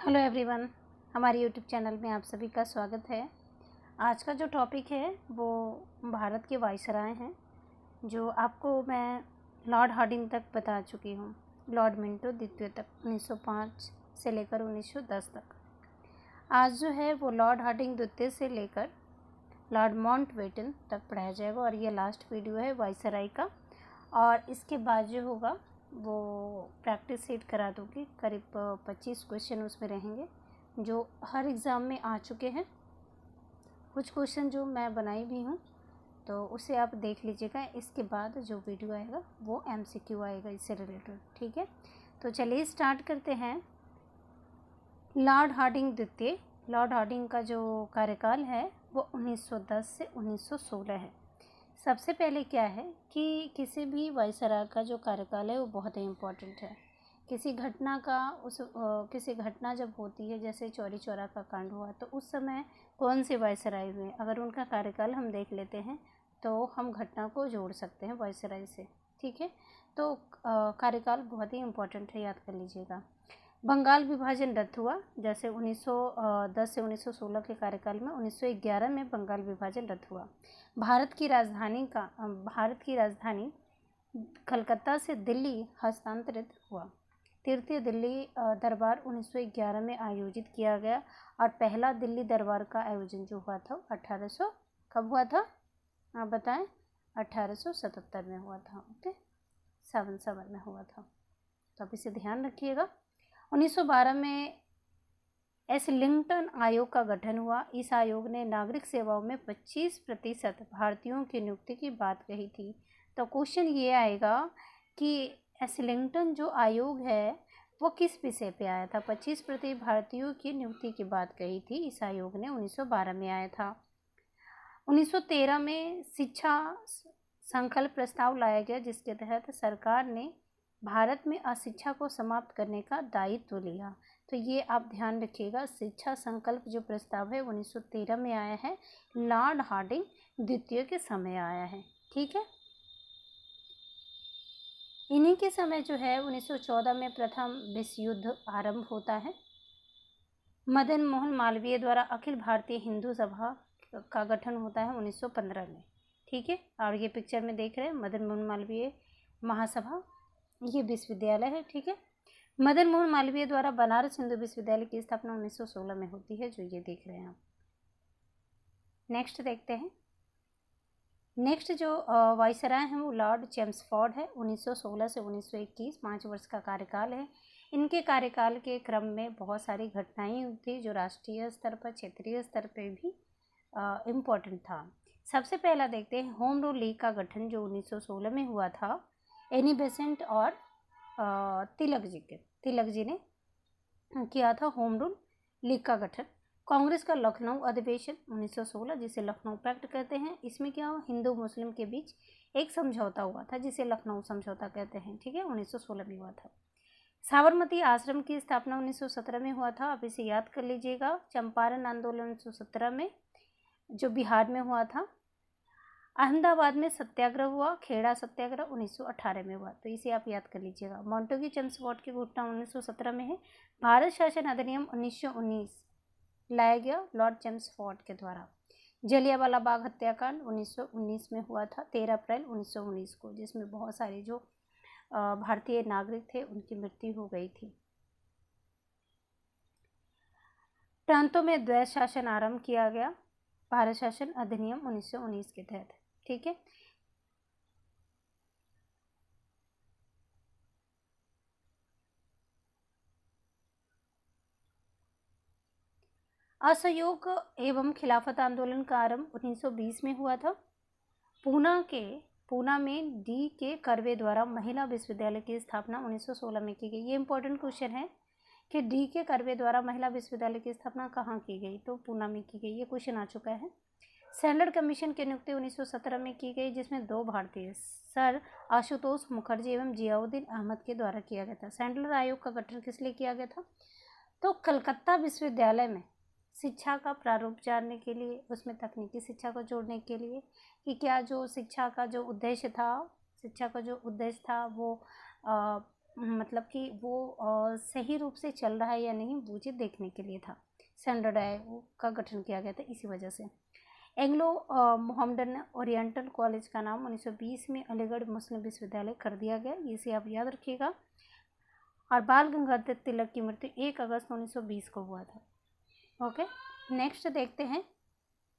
Hello everyone, हमारे YouTube channel में आप सभी का स्वागत है। आज का जो टॉपिक है वो भारत के वायसराय हैं, जो आपको मैं लॉर्ड हार्डिंग तक बता चुकी हूँ। लॉर्ड मिंटो द्वितीय तक 1905 से लेकर 1910 तक। आज जो है वो लॉर्ड हार्डिंग द्वितीय से लेकर लॉर्ड माउंटबेटन तक पढ़ाया जाएगा और ये लास्ट वीडियो है वायसराय का। और इसके बाद जो होगा वो प्रैक्टिस सेट करा दूँगी। करीब 25 क्वेश्चन उसमें रहेंगे जो हर एग्ज़ाम में आ चुके हैं। कुछ क्वेश्चन जो मैं बनाई भी हूँ तो उसे आप देख लीजिएगा। इसके बाद जो वीडियो आएगा वो MCQ आएगा इससे रिलेटेड, ठीक है। तो चलिए स्टार्ट करते हैं। लॉर्ड हार्डिंग द्वितीय। लॉर्ड हार्डिंग का जो कार्यकाल है वो 1910 से 1916 है। सबसे पहले क्या है कि किसी भी वायसराय का जो कार्यकाल है वो बहुत ही इम्पोर्टेंट है। किसी घटना जब होती है, जैसे चौरी चौरा का कांड हुआ, तो उस समय कौन से वायसराय हुए, अगर उनका कार्यकाल हम देख लेते हैं तो हम घटना को जोड़ सकते हैं वायसराय से, ठीक है। तो कार्यकाल बहुत ही इम्पोर्टेंट है, याद कर लीजिएगा। बंगाल विभाजन रद्द हुआ, जैसे 1910 से 1916 के कार्यकाल में 1911 में बंगाल विभाजन रद्द हुआ। भारत की राजधानी कलकत्ता से दिल्ली हस्तांतरित हुआ। तृतीय दिल्ली दरबार 1911 में आयोजित किया गया और पहला दिल्ली दरबार का आयोजन जो हुआ था 1800 कब हुआ था, आप बताएं। 1877 में हुआ था, ओके, 77 में हुआ था, तो आप इसे ध्यान रखिएगा। 1912 में एसलिंगटन आयोग का गठन हुआ। इस आयोग ने नागरिक सेवाओं में 25% भारतीयों की नियुक्ति की बात कही थी। तो क्वेश्चन ये आएगा कि एसलिंगटन जो आयोग है वो किस विषय पे आया था। 25% भारतीयों की नियुक्ति की बात कही थी, इस आयोग ने 1912 में आया था। 1913 में शिक्षा संकल्प प्रस्ताव लाया गया, जिसके तहत सरकार ने भारत में अशिक्षा को समाप्त करने का दायित्व लिया। तो ये आप ध्यान रखिएगा, शिक्षा संकल्प जो प्रस्ताव है 1913 में आया है, लॉर्ड हार्डिंग द्वितीय के समय आया है, ठीक है। इन्हीं के समय जो है 1914 में प्रथम विश्व युद्ध आरंभ होता है। मदन मोहन मालवीय द्वारा अखिल भारतीय हिंदू सभा का गठन होता है 1915 में, ठीक है। और ये पिक्चर में देख रहे हैं मदन मोहन मालवीय महासभा, ये विश्वविद्यालय है, ठीक है। मदन मोहन मालवीय द्वारा बनारस हिंदू विश्वविद्यालय की स्थापना 1916 में होती है, जो ये देख रहे हैं आप। नेक्स्ट देखते हैं। नेक्स्ट जो वायसराय हैं वो लॉर्ड चेम्सफोर्ड है। 1916 से 1921 5 वर्ष का कार्यकाल है। इनके कार्यकाल के क्रम में बहुत सारी घटनाएं हुई थी जो राष्ट्रीय स्तर पर, क्षेत्रीय स्तर पर भी इम्पोर्टेंट था। सबसे पहला देखते हैं होम रूल लीग का गठन जो 1916 में हुआ था। एनी बेसेंट और तिलक जी ने किया था होम रूल लीग का गठन। कांग्रेस का लखनऊ अधिवेशन 1916, जिसे लखनऊ पैक्ट कहते हैं। इसमें क्या हुआ, हिंदू मुस्लिम के बीच एक समझौता हुआ था जिसे लखनऊ समझौता कहते हैं, ठीक है, 1916 में हुआ था। साबरमती आश्रम की स्थापना 1917 में हुआ था, आप इसे याद कर लीजिएगा। चंपारण आंदोलन 1917 में जो बिहार में हुआ था। अहमदाबाद में सत्याग्रह हुआ, खेड़ा सत्याग्रह 1918 में हुआ, तो इसे आप याद कर लीजिएगा। मॉन्टेग्यू चेम्सफोर्ड की घोषणा 1917 में है। भारत शासन अधिनियम 1919 लाया गया लॉर्ड चेम्सफोर्ड के द्वारा। जलियांवाला बाग हत्याकांड 1919 में हुआ था, 13 अप्रैल 1919 को, जिसमें बहुत सारे जो भारतीय नागरिक थे उनकी मृत्यु हो गई थी। प्रांतों में द्वैत शासन आरंभ किया गया भारत शासन अधिनियम 1919 के तहत, ठीक है। असहयोग एवं खिलाफत आंदोलन का आरंभ 1920 में हुआ था। पूना में डी के कर्वे द्वारा महिला विश्वविद्यालय की स्थापना 1916 में की गई। ये इंपॉर्टेंट क्वेश्चन है कि डी के कर्वे द्वारा महिला विश्वविद्यालय की स्थापना कहाँ की गई, तो पूना में की गई, ये क्वेश्चन आ चुका है। सैंडल कमीशन की नियुक्ति 1917 में की गई, जिसमें 2 भारतीय सर आशुतोष मुखर्जी एवं जियाउद्दीन अहमद के द्वारा किया गया था। सैंडलर आयोग का गठन किस लिए किया गया था, तो कलकत्ता विश्वविद्यालय में शिक्षा का प्रारूप जानने के लिए, उसमें तकनीकी शिक्षा को जोड़ने के लिए कि क्या जो शिक्षा का जो उद्देश्य था वो मतलब कि वो सही रूप से चल रहा है या नहीं वो चीज़ देखने के लिए था। स्टैंडर्ड आय का गठन किया गया था इसी वजह से। एंग्लो मोहम्मडन ओरिएंटल कॉलेज का नाम 1920 में अलीगढ़ मुस्लिम विश्वविद्यालय कर दिया गया, इसे आप याद रखिएगा। और बाल गंगाधर तिलक की मृत्यु 1 अगस्त 1920 को हुआ था। ओके, नेक्स्ट देखते हैं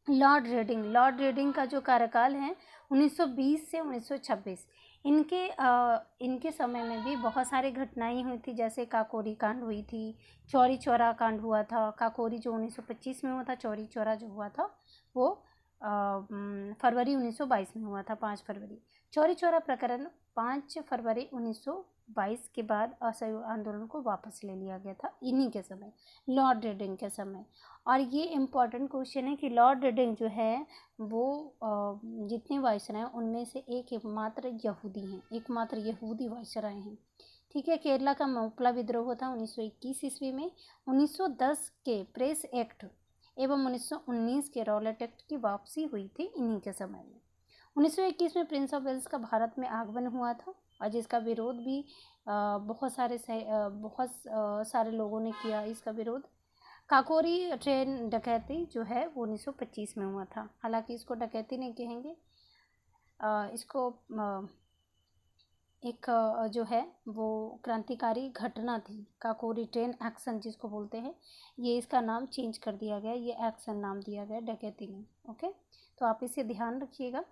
लॉर्ड रेडिंग। लॉर्ड रेडिंग का जो कार्यकाल है 1920 से 1926, इनके समय में भी बहुत सारी घटनाएं हुई थी, जैसे काकोरी कांड हुई थी, चौरी चौरा कांड हुआ था। काकोरी जो 1925 में हुआ था, चौरी चौरा जो हुआ था वो फरवरी 1922 में हुआ था, 5 फरवरी। चौरी चौरा प्रकरण 5 फरवरी 1922 के बाद असहयोग आंदोलन को वापस ले लिया गया था, इन्हीं के समय, लॉर्ड रेडिंग के समय। और ये इम्पॉर्टेंट क्वेश्चन है कि लॉर्ड रेडिंग जो है वो जितने वायसराय हैं उनमें से एकमात्र यहूदी हैं, एकमात्र यहूदी वायसराय हैं। ठीक है, केरला का मोपला विद्रोह था 1921 ईस्वी में। 1910 के प्रेस एक्ट एवं 1919 के रॉलेट एक्ट की वापसी हुई थी इन्हीं के समय में। 1921 में प्रिंस ऑफ वेल्स का भारत में आगमन हुआ था और जिसका विरोध भी बहुत सारे लोगों ने किया इसका विरोध। काकोरी ट्रेन डकैती जो है वो 1925 में हुआ था, हालांकि इसको डकैती नहीं कहेंगे, इसको एक जो है वो क्रांतिकारी घटना थी, काकोरी ट्रेन एक्शन जिसको बोलते हैं, ये इसका नाम चेंज कर दिया गया, ये एक्शन नाम दिया गया, डकैती नहीं। ओके, तो आप इसे ध्यान रखिएगा।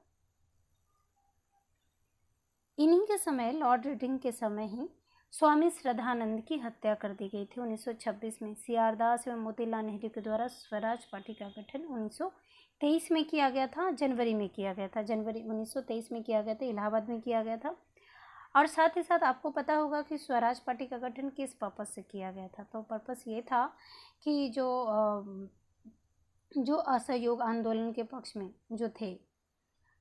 इन्हीं के समय, लॉर्ड रेडिंग के समय ही स्वामी श्रद्धानंद की हत्या कर दी गई थी 1926 में। सीआर दास एवं मोतीलाल नेहरू के द्वारा स्वराज पार्टी का गठन 1923 में किया गया था, जनवरी में किया गया था, जनवरी 1923 में किया गया था, इलाहाबाद में किया गया था। और साथ ही साथ आपको पता होगा कि स्वराज पार्टी का गठन किस पर्पज़ से किया गया था, तो पर्पज़ ये था कि जो असहयोग आंदोलन के पक्ष में जो थे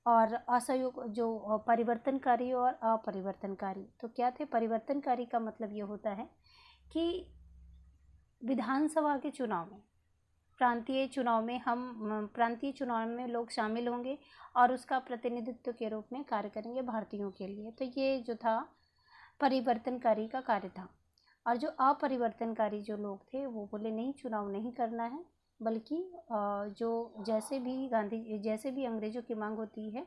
और असहयोग जो परिवर्तनकारी और अपरिवर्तनकारी, तो क्या थे? परिवर्तनकारी का मतलब ये होता है कि विधानसभा के चुनाव में, प्रांतीय चुनाव में लोग शामिल होंगे और उसका प्रतिनिधित्व के रूप में कार्य करेंगे भारतीयों के लिए, तो ये जो था परिवर्तनकारी का कार्य था। और जो अपरिवर्तनकारी जो लोग थे वो बोले नहीं, चुनाव नहीं करना है, बल्कि जैसे भी अंग्रेज़ों की मांग होती है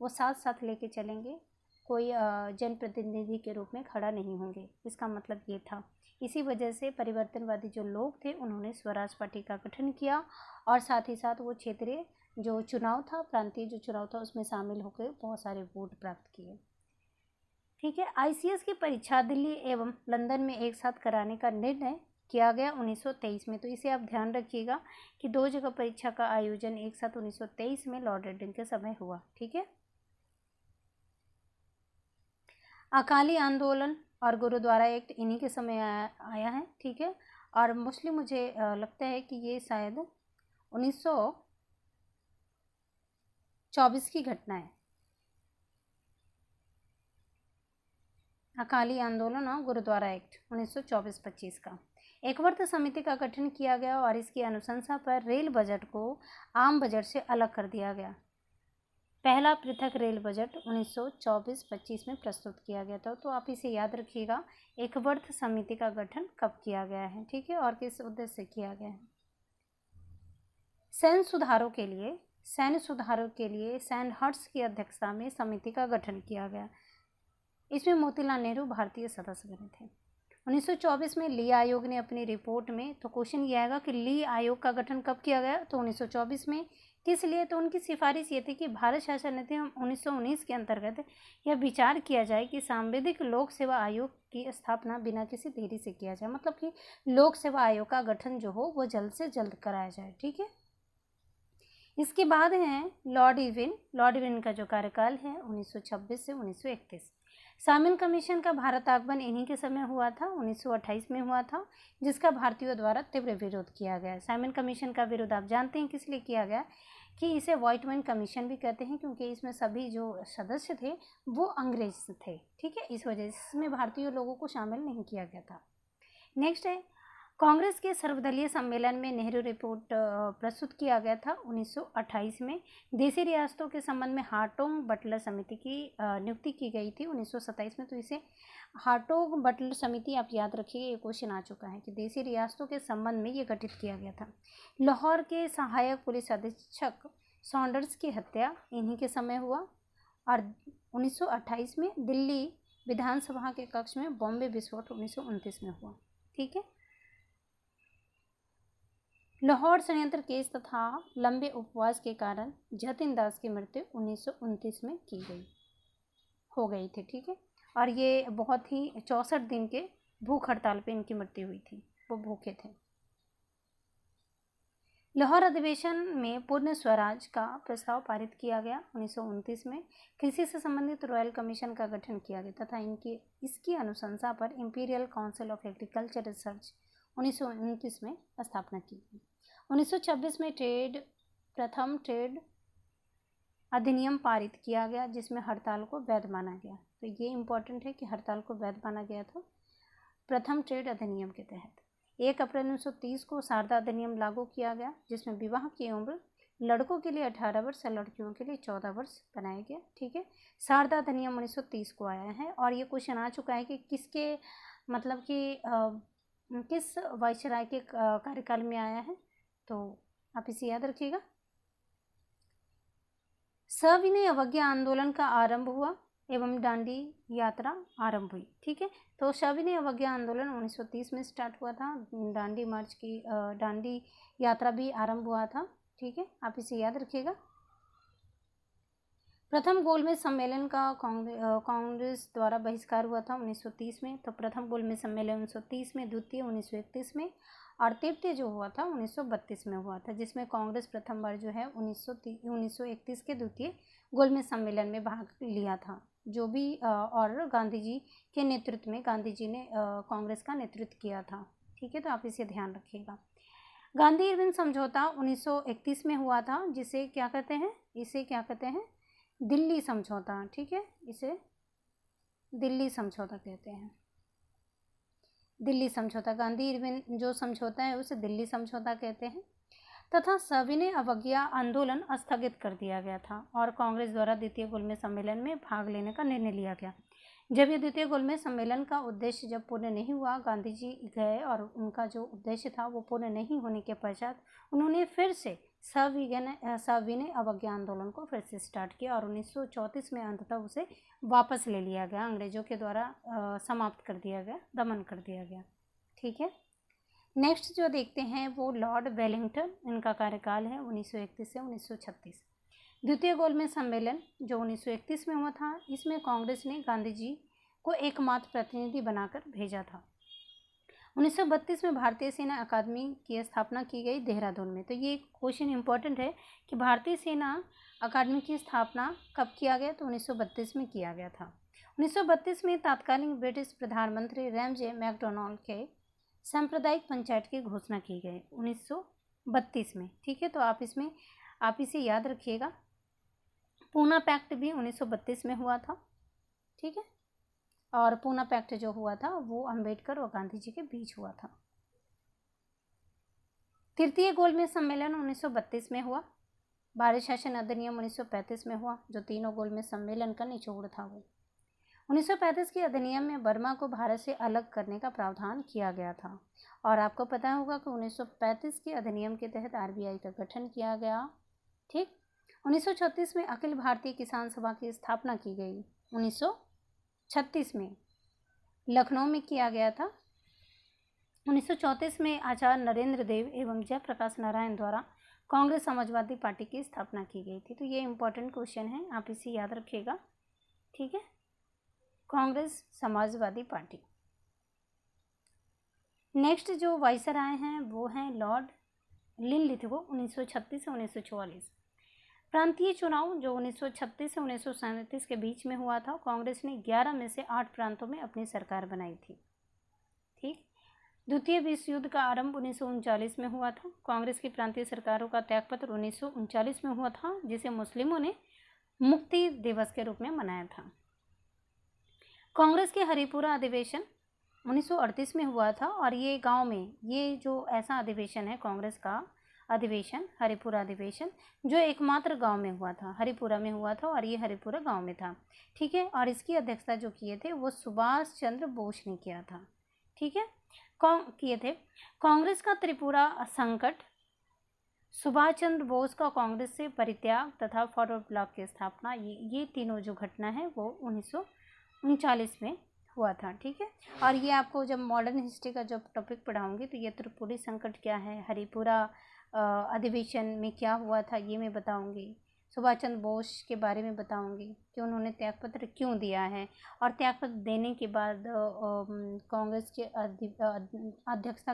वो साथ साथ लेके चलेंगे, कोई जनप्रतिनिधि के रूप में खड़ा नहीं होंगे, इसका मतलब ये था। इसी वजह से परिवर्तनवादी जो लोग थे उन्होंने स्वराज पार्टी का गठन किया और साथ ही साथ वो क्षेत्रीय जो चुनाव था, प्रांतीय जो चुनाव था, उसमें शामिल होकर बहुत सारे वोट प्राप्त किए। ठीक है, आईसीएस की परीक्षा दिल्ली एवं लंदन में एक साथ कराने का निर्णय किया गया 1923 में, तो इसे आप ध्यान रखिएगा कि 2 जगह परीक्षा का आयोजन एक साथ 1923 में लॉर्ड रेडिंग के समय हुआ। ठीक है, अकाली आंदोलन और गुरुद्वारा एक्ट इन्हीं के समय आया है। ठीक है, और मोस्टली मुझे लगता है कि ये शायद 1924 की घटना है, अकाली आंदोलन और गुरुद्वारा एक्ट 1924-25 का। एकवर्त समिति का गठन किया गया और इसकी अनुशंसा पर रेल बजट को आम बजट से अलग कर दिया गया। पहला पृथक रेल बजट 1924-25 में प्रस्तुत किया गया था, तो आप इसे याद रखिएगा, एकवर्त समिति का गठन कब किया गया है। ठीक है, और किस उद्देश्य से किया गया है? सैन्य सुधारों के लिए सैंडहर्स्ट की अध्यक्षता में समिति का गठन किया गया। इसमें मोतीलाल नेहरू भारतीय सदस्य बने थे। 1924 में ली आयोग ने अपनी रिपोर्ट में, तो क्वेश्चन ये आएगा कि ली आयोग का गठन कब किया गया, तो 1924 में। किस लिए? तो उनकी सिफारिश ये थी कि भारत शासन नीति 1919 के अंतर्गत यह विचार किया जाए कि सांविधिक लोक सेवा आयोग की स्थापना बिना किसी देरी से किया जाए, मतलब कि लोक सेवा आयोग का गठन जो हो वो जल्द से जल्द कराया जाए। ठीक है, इसके बाद है लॉर्ड इरविन का जो कार्यकाल है 1926 से 1931। साइमन कमीशन का भारत आगमन इन्हीं के समय हुआ था, 1928 में हुआ था, जिसका भारतीयों द्वारा तीव्र विरोध किया गया। साइमन कमीशन का विरोध आप जानते हैं किस लिए किया गया, कि इसे व्हाइटमैन कमीशन भी कहते हैं, क्योंकि इसमें सभी जो सदस्य थे वो अंग्रेज थे। ठीक है, इस वजह से इसमें भारतीय लोगों को शामिल नहीं किया गया था। नेक्स्ट है कांग्रेस के सर्वदलीय सम्मेलन में नेहरू रिपोर्ट प्रस्तुत किया गया था 1928 में। देशी रियासतों के संबंध में हार्टोग बटलर समिति की नियुक्ति की गई थी 1927 में। तो इसे हार्टोग बटलर समिति आप याद रखिए, ये क्वेश्चन आ चुका है कि देशी रियासतों के संबंध में ये गठित किया गया था। लाहौर के सहायक पुलिस अधीक्षक सॉन्डर्स की हत्या इन्हीं के समय हुआ। और 1928 में दिल्ली विधानसभा के कक्ष में बॉम्बे विस्फोट 1929 में हुआ। ठीक है। लाहौर षड्यंत्र केस तथा लंबे उपवास के कारण जतिन दास की मृत्यु 1929 में हो गई थी। ठीक है। और ये बहुत ही 64 दिन के भूख हड़ताल पे इनकी मृत्यु हुई थी, वो भूखे थे। लाहौर अधिवेशन में पूर्ण स्वराज का प्रस्ताव पारित किया गया 1929 में। कृषि से संबंधित रॉयल कमीशन का गठन किया गया तथा इसकी अनुशंसा पर imperial council of agriculture research 1929 में स्थापना की गई। 1926 में प्रथम ट्रेड अधिनियम पारित किया गया जिसमें हड़ताल को वैध माना गया। तो ये इम्पोर्टेंट है कि हड़ताल को वैध माना गया था प्रथम ट्रेड अधिनियम के तहत। 1 अप्रैल 1930 को शारदा अधिनियम लागू किया गया जिसमें विवाह की उम्र लड़कों के लिए 18 वर्ष और लड़कियों के लिए 14 वर्ष बनाया गया। ठीक है। शारदा अधिनियम 1930 को आया है और ये क्वेश्चन आ चुका है कि किसके मतलब कि किस वायसराय के कार्यकाल में आया है, तो आप इसे याद रखिएगा। सविनय अवज्ञा आंदोलन का आरंभ हुआ एवं दांडी यात्रा आरंभ हुई। ठीक है। तो सविनय अवज्ञा आंदोलन 1930 में स्टार्ट हुआ था। दांडी यात्रा भी आरंभ हुआ था। ठीक है, आप इसे याद रखिएगा। प्रथम गोलमेज सम्मेलन का कांग्रेस द्वारा बहिष्कार हुआ था 1930 में। तो प्रथम गोलमेज सम्मेलन 1930 में, द्वितीय 1931 में और तृतीय जो हुआ था 1932 में हुआ था, जिसमें कांग्रेस प्रथम बार जो है 1931 के द्वितीय गोलमेज सम्मेलन में भाग लिया था। जो भी और गांधी जी के नेतृत्व में गांधी जी ने कांग्रेस का नेतृत्व किया था। ठीक है, तो आप इसे ध्यान रखिएगा। गांधी इरविन समझौता 1931 में हुआ था, जिसे क्या कहते हैं, इसे क्या कहते हैं, दिल्ली समझौता। ठीक है, इसे दिल्ली समझौता कहते हैं। दिल्ली समझौता, गांधी इरविन जो समझौता है उसे दिल्ली समझौता कहते हैं। तथा सविनय अवज्ञा आंदोलन स्थगित कर दिया गया था और कांग्रेस द्वारा द्वितीय गोलमेज सम्मेलन में भाग लेने का निर्णय लिया गया। जब ये द्वितीय गोलमेज सम्मेलन का उद्देश्य जब पूर्ण नहीं हुआ, गांधी जी गए और उनका जो उद्देश्य था वो पूर्ण नहीं होने के पश्चात उन्होंने फिर से सविनय अवज्ञा आंदोलन को फिर से स्टार्ट किया और 1934 में अंततः उसे वापस ले लिया गया, अंग्रेजों के द्वारा समाप्त कर दिया गया, दमन कर दिया गया। ठीक है, नेक्स्ट जो देखते हैं वो लॉर्ड वेलिंगटन, इनका कार्यकाल है 1931 से 1936। द्वितीय गोलमेज सम्मेलन जो 1931 में हुआ था, इसमें कांग्रेस ने गांधी जी को एकमात्र प्रतिनिधि बनाकर भेजा था। 1932 में भारतीय सेना अकादमी की स्थापना की गई देहरादून में। तो ये क्वेश्चन इंपॉर्टेंट है कि भारतीय सेना अकादमी की स्थापना कब किया गया, तो 1932 में किया गया था। 1932 में तत्कालीन ब्रिटिश प्रधानमंत्री रैमजे मैकडोनाल्ड के सांप्रदायिक पंचायत की घोषणा की गई 1932 में। ठीक है, तो आप इसे याद रखिएगा। पूना पैक्ट भी 1932 में हुआ था। ठीक है, और पूना पैक्ट जो हुआ था वो अंबेडकर और गांधी जी के बीच हुआ था। तृतीय गोलमेज सम्मेलन 1932 में हुआ। भारत शासन अधिनियम 1935 में हुआ, जो तीनों गोलमेज सम्मेलन का निचोड़ था। वो 1935 के अधिनियम में बर्मा को भारत से अलग करने का प्रावधान किया गया था और आपको पता होगा कि 1935 के अधिनियम के तहत आरबीआई का गठन किया गया। ठीक, 1936 में अखिल भारतीय किसान सभा की स्थापना की गई। 1936 में लखनऊ में किया गया था। 1934 में आचार्य नरेंद्र देव एवं जयप्रकाश नारायण द्वारा कांग्रेस समाजवादी पार्टी की स्थापना की गई थी। तो ये इंपॉर्टेंट क्वेश्चन है, आप इसे याद रखिएगा। ठीक है, कांग्रेस समाजवादी पार्टी। नेक्स्ट जो वाइसराय हैं वो हैं लॉर्ड लिनलिथगो 1936 से 1944। प्रांतीय चुनाव जो 1936 से 1937 के बीच में हुआ था, कांग्रेस ने 11 में से 8 प्रांतों में अपनी सरकार बनाई थी। ठीक, द्वितीय विश्व युद्ध का आरंभ 1939 में हुआ था। कांग्रेस की प्रांतीय सरकारों का त्यागपत्र 1939 में हुआ था, जिसे मुस्लिमों ने मुक्ति दिवस के रूप में मनाया था। कांग्रेस के हरिपुरा अधिवेशन 1938 में हुआ था और ये गांव में, ये जो ऐसा अधिवेशन है कांग्रेस का अधिवेशन, हरिपुरा अधिवेशन, जो एकमात्र गांव में हुआ था, हरिपुरा में हुआ था और ये हरिपुरा गांव में था। ठीक है, और इसकी अध्यक्षता जो किए थे वो सुभाष चंद्र बोस ने किया था। ठीक है, किए थे। कांग्रेस का त्रिपुरा संकट, सुभाष चंद्र बोस का कांग्रेस से परित्याग तथा फॉरवर्ड ब्लॉक की स्थापना, ये तीनों जो घटना है वो 1939 में हुआ था। ठीक है, और ये आपको जब मॉडर्न हिस्ट्री का जब टॉपिक पढ़ाऊंगी तो ये त्रिपुरी संकट क्या है, हरिपुरा अधिवेशन में क्या हुआ था ये मैं बताऊंगी, सुभाष चंद्र बोस के बारे में बताऊंगी कि उन्होंने त्यागपत्र क्यों दिया है, और त्यागपत्र देने के बाद कांग्रेस के अध्यक्षता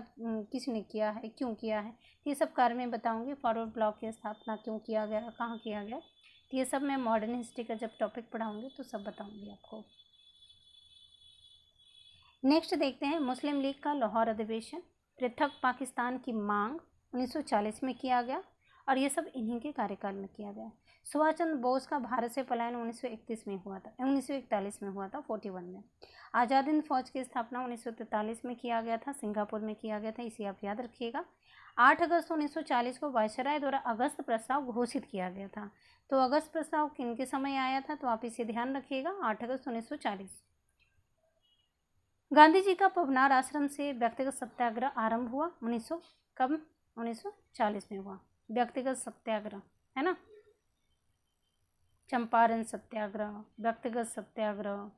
किसने किया है, क्यों किया है, ये सब कार्य में बताऊंगी। फॉरवर्ड ब्लॉक की स्थापना क्यों किया गया, कहाँ किया गया, तो ये सब मैं मॉडर्न हिस्ट्री का जब टॉपिक पढ़ाऊंगी तो सब बताऊंगी आपको। नेक्स्ट देखते हैं मुस्लिम लीग का लाहौर अधिवेशन, पृथक पाकिस्तान की मांग 1940 में किया गया और ये सब इन्हीं के कार्यकाल में किया गया। सुभाष चंद्र बोस का भारत से पलायन 1941 में हुआ था, 1941 में हुआ था, 41 में। आज़ाद हिंद फौज की स्थापना 1943 में किया गया था, सिंगापुर में किया गया था, इसे आप याद रखिएगा। 8 अगस्त 1940 को वायसराय द्वारा अगस्त प्रस्ताव घोषित किया गया था। तो अगस्त प्रस्ताव किन के समय आया था, तो आप इसे ध्यान रखिएगा, 8 अगस्त 1940। गांधी जी का पवनार आश्रम से व्यक्तिगत सत्याग्रह आरंभ हुआ, 1940 में हुआ व्यक्तिगत सत्याग्रह, है ना, चंपारण सत्याग्रह, व्यक्तिगत सत्याग्रह।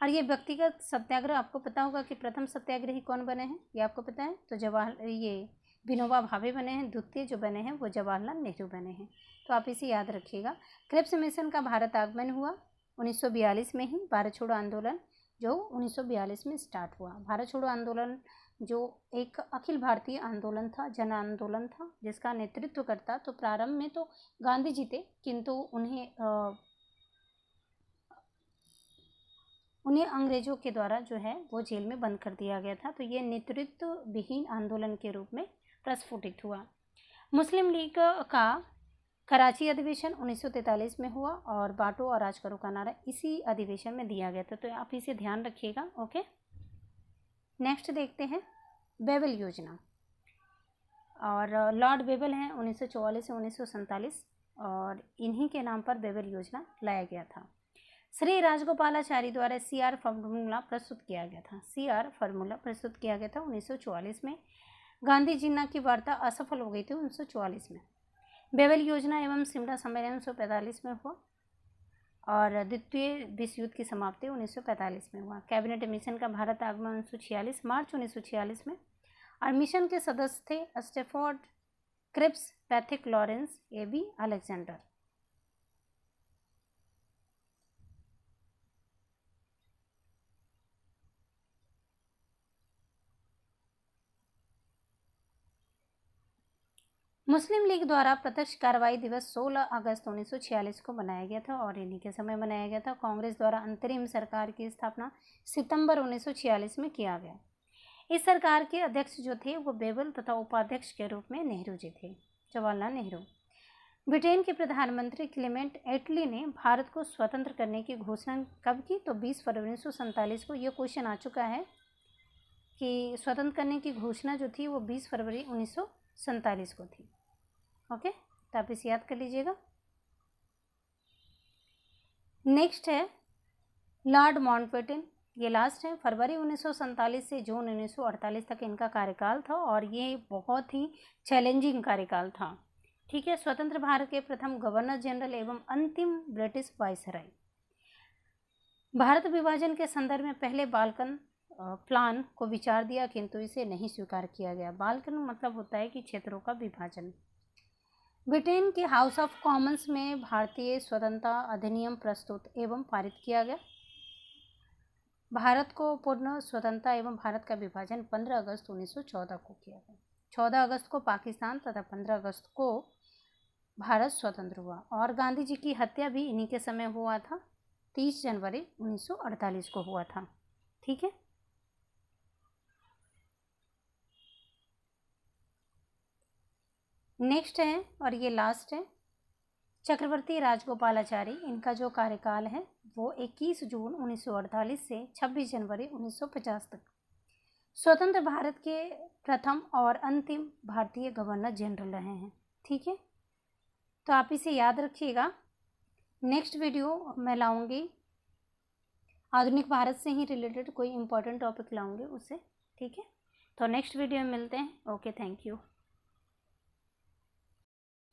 और ये व्यक्तिगत सत्याग्रह आपको पता होगा कि प्रथम सत्याग्रही कौन बने हैं, ये आपको पता है, तो ये विनोबा भावे बने हैं, द्वितीय जो बने हैं वो जवाहरलाल नेहरू बने हैं, तो आप इसे याद रखिएगा। क्रिप्स मिशन का भारत आगमन हुआ 1942 में ही, भारत छोड़ो आंदोलन जो 1942 में स्टार्ट हुआ। भारत छोड़ो आंदोलन जो एक अखिल भारतीय आंदोलन था, जन आंदोलन था, जिसका नेतृत्व करता तो प्रारंभ में तो गांधी जी थे, किंतु उन्हें अंग्रेजों के द्वारा जो है वो जेल में बंद कर दिया गया था। तो ये नेतृत्व विहीन आंदोलन के रूप में प्रस्फुटित हुआ। मुस्लिम लीग का कराची अधिवेशन 1943 में हुआ और बांटो और राज करो का नारा इसी अधिवेशन में दिया गया था, तो आप इसे ध्यान रखिएगा। ओके, नेक्स्ट देखते हैं बेबल योजना, और लॉर्ड बेबल हैं 1944 से 1947 और इन्हीं के नाम पर बेबल योजना लाया गया था। श्री राजगोपालाचारी द्वारा CR फार्मूला प्रस्तुत किया गया था, CR फार्मूला प्रस्तुत किया गया था 1944 में। गांधी जीना की वार्ता असफल हो गई थी 1944 में। बेबल योजना एवं सिमला सम्मेलन 1945 में हुआ और द्वितीय विश्व युद्ध की समाप्ति 1945 में हुआ। कैबिनेट मिशन का भारत आगमन 1946 मार्च 1946 में, और मिशन के सदस्य थे Stafford Cripps, Pethick Lawrence, AB Alexander. Muslim League द्वारा प्रत्यक्ष कार्रवाई दिवस 16 अगस्त 1946 को मनाया गया था और इन्हीं के समय मनाया गया था। कांग्रेस द्वारा अंतरिम सरकार की स्थापना सितंबर 1946 में किया गया। इस सरकार के अध्यक्ष जो थे वो बेबल तथा उपाध्यक्ष के रूप में नेहरू जी थे, जवाहरलाल नेहरू। ब्रिटेन के प्रधानमंत्री क्लेमेंट एटली ने भारत को स्वतंत्र करने की घोषणा कब की, तो 20 फरवरी 1947 को। यह क्वेश्चन आ चुका है कि स्वतंत्र करने की घोषणा जो थी वो 20 फरवरी 1947 को थी। ओके, तो आप इसे याद कर लीजिएगा। नेक्स्ट है लॉर्ड माउंटबेटन, ये लास्ट है। फरवरी 1947 से जून 1948 तक इनका कार्यकाल था और ये बहुत ही चैलेंजिंग कार्यकाल था। ठीक है, स्वतंत्र भारत के प्रथम गवर्नर जनरल एवं अंतिम ब्रिटिश वायसराय। भारत विभाजन के संदर्भ में पहले बाल्कन प्लान को विचार दिया किंतु इसे नहीं स्वीकार किया गया। बाल्कन मतलब होता है कि क्षेत्रों का विभाजन। ब्रिटेन के हाउस ऑफ कॉमन्स में भारतीय स्वतंत्रता अधिनियम प्रस्तुत एवं पारित किया गया। भारत को पूर्ण स्वतंत्रता एवं भारत का विभाजन 15 अगस्त 1914 को किया गया। 14 अगस्त को पाकिस्तान तथा 15 अगस्त को भारत स्वतंत्र हुआ और गांधी जी की हत्या भी इन्हीं के समय हुआ था, 30 जनवरी 1948 को हुआ था। ठीक है, नेक्स्ट है और ये लास्ट है चक्रवर्ती राजगोपालाचारी, इनका जो कार्यकाल है वो 21 जून 1948 से 26 जनवरी 1950 तक। स्वतंत्र भारत के प्रथम और अंतिम भारतीय गवर्नर जनरल रहे हैं। ठीक है, तो आप इसे याद रखिएगा। नेक्स्ट वीडियो मैं लाऊंगी आधुनिक भारत से ही रिलेटेड कोई इम्पोर्टेंट टॉपिक लाऊंगी उससे। ठीक है, तो नेक्स्ट वीडियो में मिलते हैं। Okay, thank you.